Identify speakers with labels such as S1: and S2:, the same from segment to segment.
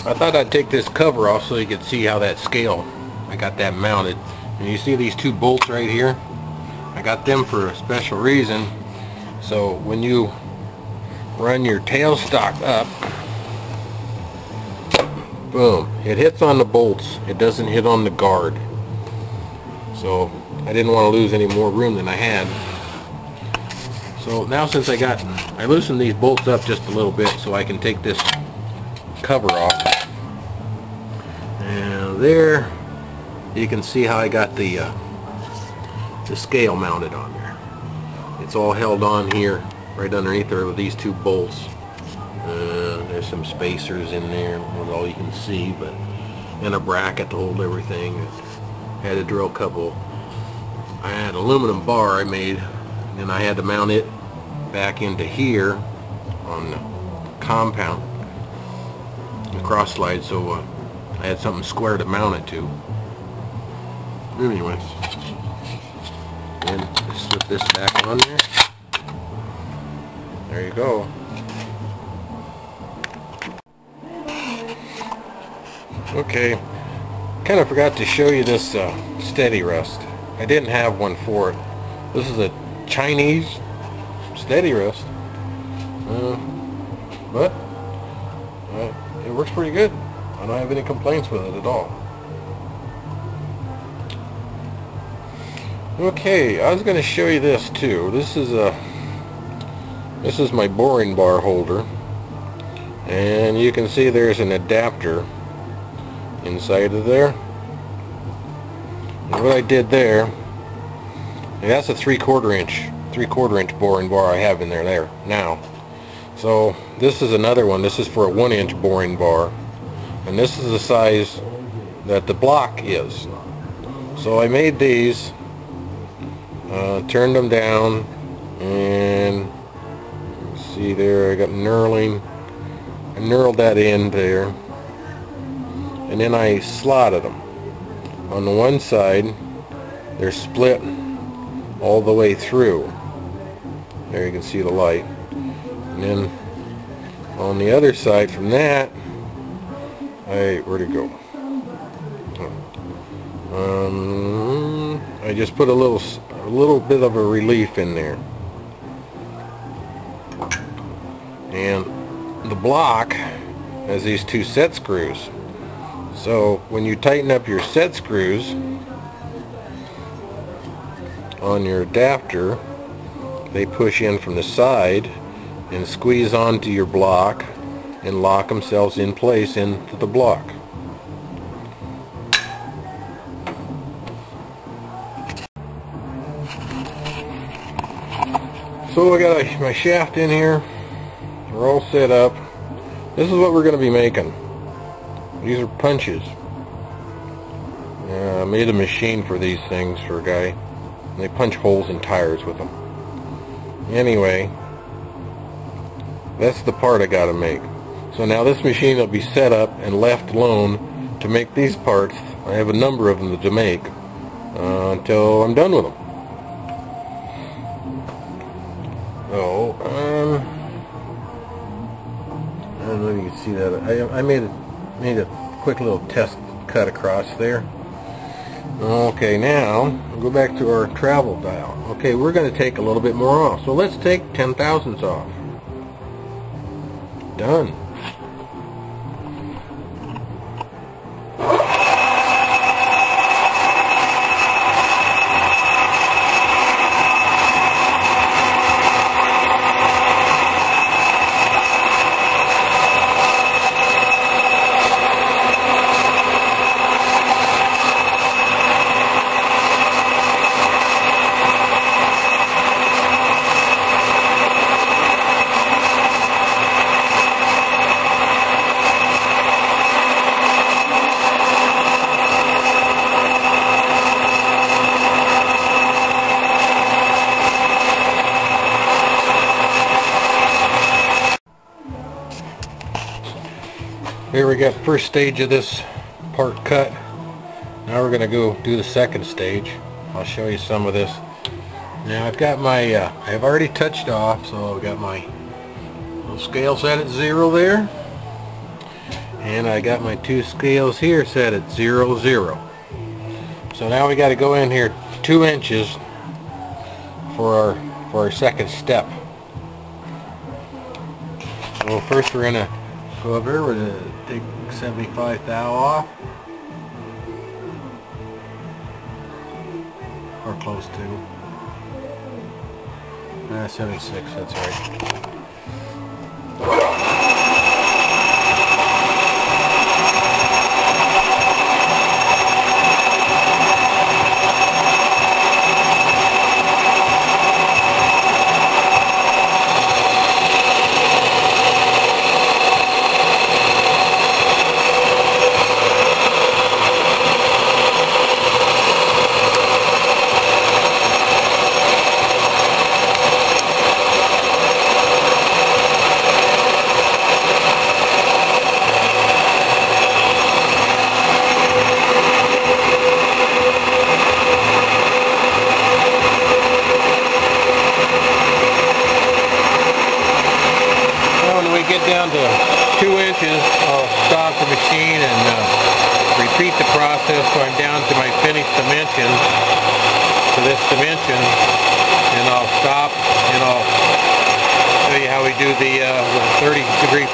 S1: I thought I'd take this cover off so you could see how that scale, I got that mounted. And you see these two bolts right here? I got them for a special reason. So when you run your tailstock up, boom, it hits on the bolts. It doesn't hit on the guard. So I didn't want to lose any more room than I had. So now since I loosened these bolts up just a little bit so I can take this cover off. And there you can see how I got the scale mounted on there. It's all held on here right underneath there with these two bolts. There's some spacers in there, that's all you can see, but and a bracket to hold everything. Had to drill a couple. I had aluminum bar I made, and then I had to mount it back into here on the compound, the cross slide, so I had something square to mount it to. Anyways, and slip this back on there. There you go. Okay, kind of forgot to show you this steady rest. I didn't have one for it. This is a Chinese steady rest, but it works pretty good. I don't have any complaints with it at all. Okay, I was going to show you this too. This is my boring bar holder, and you can see there's an adapter inside of there. And what I did there, that's a 3/4 inch boring bar I have in there now. So this is another one. This is for a 1-inch boring bar, and this is the size that the block is. So I made these, turned them down, and see there I got knurling. I knurled that in there, and then I slotted them. On the one side they're split all the way through. There you can see the light. And then on the other side from that, where'd it go? I just put a little bit of a relief in there. And the block has these two set screws. So when you tighten up your set screws on your adapter, they push in from the side and squeeze onto your block and lock themselves in place into the block. So I got my shaft in here. We're all set up. This is what we're going to be making. These are punches. I made a machine for these things for a guy. And they punch holes in tires with them. Anyway, that's the part I got to make. So now this machine will be set up and left alone to make these parts. I have a number of them to make until I'm done with them. So, I don't know if you can see that. I made a quick little test cut across there. Okay, now we'll go back to our travel dial. Okay, we're going to take a little bit more off. So let's take 10 thousandths off. Done. Here we got the first stage of this part cut. Now we're going to go do the second stage. I'll show you some of this. Now I've got my, I've already touched off, so I've got my little scale set at 0 there. And I got my two scales here set at 0, 0. So now we got to go in here 2 inches for our second step. So first we're gonna go up here, we're gonna take 75 thou off, or close to 76. That's right. Get down to 2 inches, I'll stop the machine and repeat the process so I'm down to my finished dimension, to this dimension, and I'll stop and I'll show you how we do the 30-degree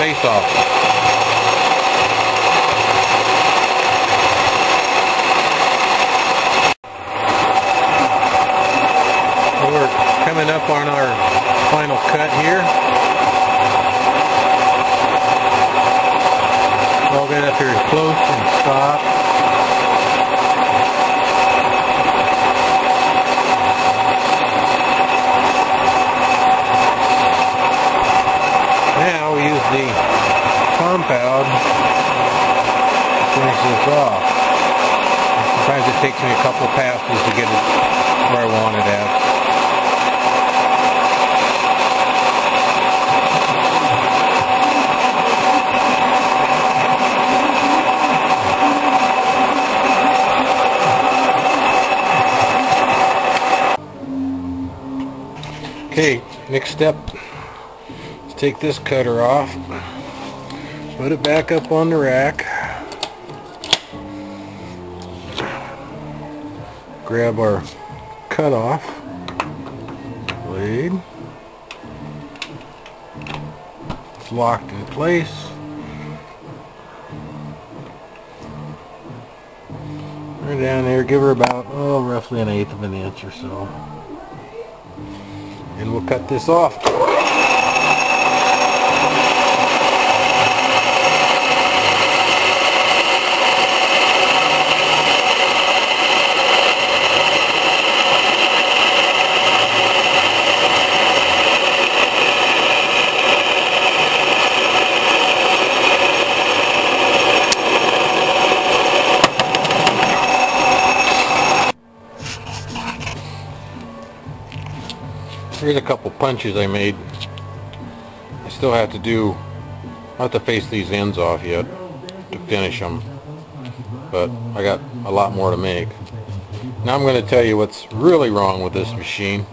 S1: face-off. We're coming up on our final cut here. I'll get up here close and stop. Now we use the compound to finish this off. Sometimes it takes me a couple passes to get it where I want it at. Okay, next step, let's take this cutter off, put it back up on the rack, grab our cutoff blade, it's locked in place, right down there, give her about, roughly 1/8 of an inch or so. And we'll cut this off. Here's a couple punches I made. I still have to do, I have to face these ends off yet to finish them, but I got a lot more to make. Now I'm going to tell you what's really wrong with this machine.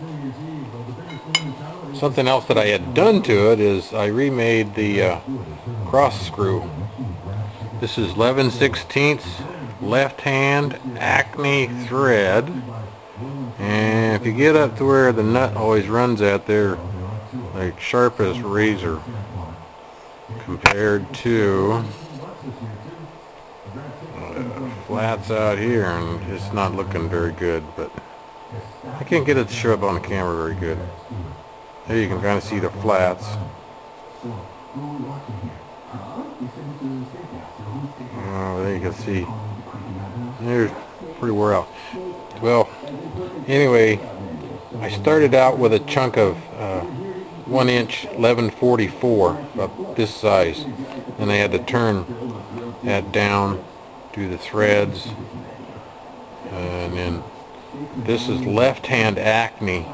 S1: Something else that I had done to it is I remade the cross screw. This is 11/16 left hand Acme thread. And if you get up to where the nut always runs at, they're like sharp as razor compared to flats out here, and it's not looking very good, but I can't get it to show up on the camera very good. Here you can kind of see the flats. There you can see they're pretty wore out. Well, anyway, I started out with a chunk of 1 inch 1144, about this size, and I had to turn that down, do the threads, and then this is left hand Acme,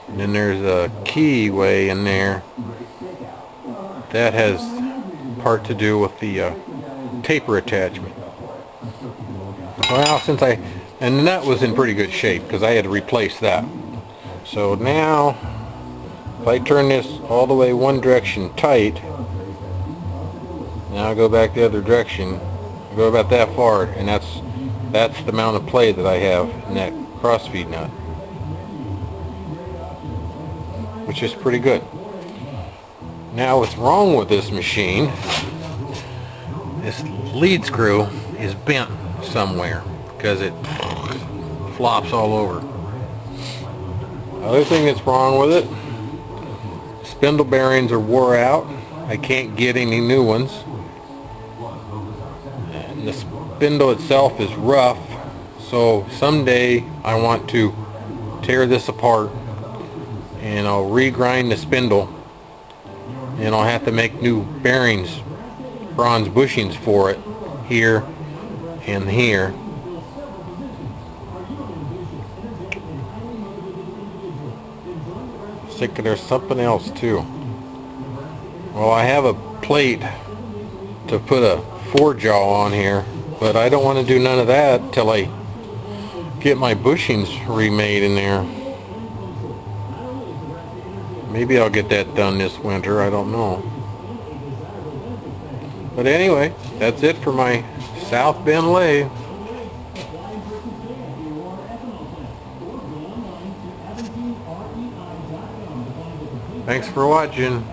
S1: and then there's a key way in there that has part to do with the taper attachment. Well, and the nut was in pretty good shape because I had to replace that. So now, if I turn this all the way one direction tight, Now I go back the other direction. I go about that far, and that's the amount of play that I have in that crossfeed nut, which is pretty good. Now what's wrong with this machine, this lead screw is bent somewhere because it flops all over. Other thing that's wrong with it, spindle bearings are wore out. I can't get any new ones. And the spindle itself is rough, so someday I want to tear this apart and I'll regrind the spindle, and I'll have to make new bearings, bronze bushings for it here and here. Think there's something else too. Well, I have a plate to put a four-jaw on here, but I don't want to do none of that till I get my bushings remade in there. Maybe I'll get that done this winter, I don't know. But anyway, that's it for my South Bend lathe. Thanks for watching.